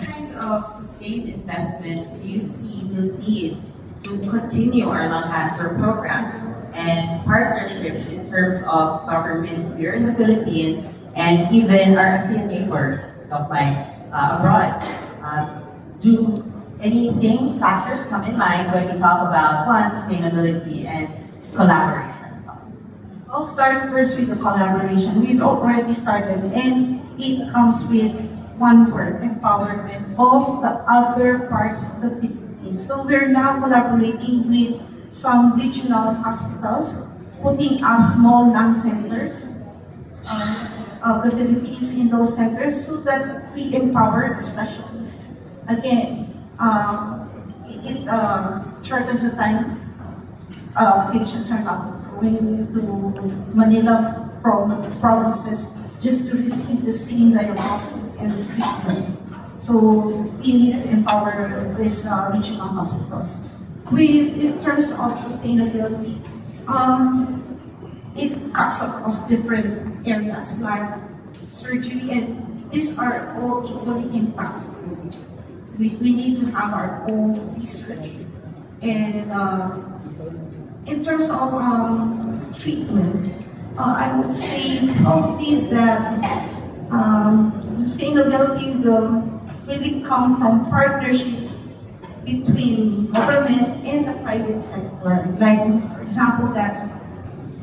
kinds of sustained investments do you see will need to continue our lung cancer programs and partnerships in terms of government here in the Philippines and even our ASEAN neighbors abroad? Do anything, factors come in mind when we talk about fund sustainability and collaboration? I'll start first with the collaboration. We've already started, and it comes with one word: empowerment of the other parts of the Philippines. So we're now collaborating with some regional hospitals, putting up small lung centers of the Philippines in those centers so that we empower the specialists. Again, it shortens the time. Patients are not going to Manila from provinces just to receive the same diagnostic and treatment. So we need to empower these regional hospitals. In terms of sustainability, it cuts across different areas like surgery, and these are all equally impactful. We need to have our own research. And in terms of treatment, I would say probably that sustainability will really come from partnership between government and the private sector. Like, for example, that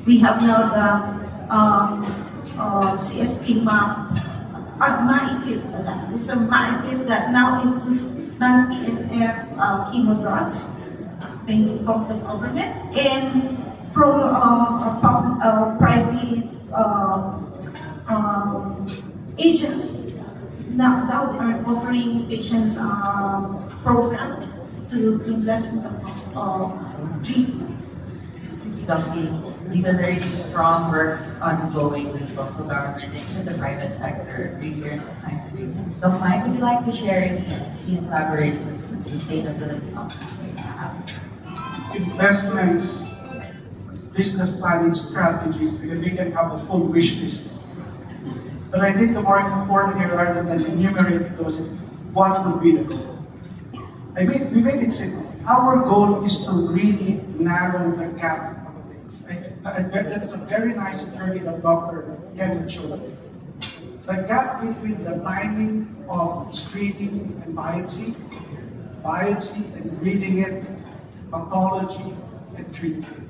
we have now the CSP map, MAIFIP. It's a MAIFIP that now includes non-PNF chemo drugs from the government and from private agents. Now they are offering patients program to lessen the cost of treatment. These are very strong works ongoing with local government and the private sector here in the country. Doc Mike, would you like to share any ASEAN collaborations and sustainability options that you have? Investments, business planning strategies, and we can have a full wish list. But I think the more important here, rather than enumerating those, is what would be the goal? We made it simple. Our goal is to really narrow the gap of things. That is a very nice journey that Dr. Kenneth showed us. The gap between the timing of screening and biopsy and reading it, pathology, and treatment.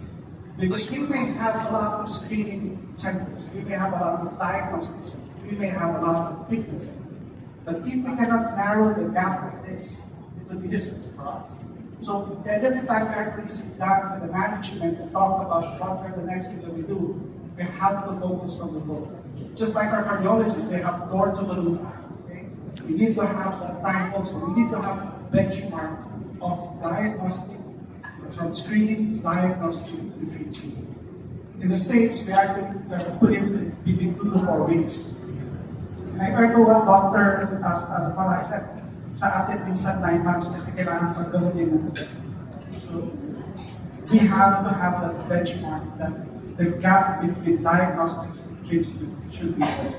Because we may have a lot of screening centers, we may have a lot of diagnostic centers, we may have a lot of treatment centers. But if we cannot narrow the gap like this, it will be useless for us. So every time we actually sit down with the management and talk about what are the next things that we do, we have to focus on the goal. Just like our cardiologists, they have door to the loop. Okay? We need to have that time also. We need to have a benchmark of diagnostic, from screening, diagnostic to treatment. In the States, we actually put it between 2 to 4 weeks. And I echo what Dr. as Malay said, sa atin minsan 9 months kasi kailangan paggawa din natin. So, we have to have that benchmark that the gap between diagnostics and treatment should be short.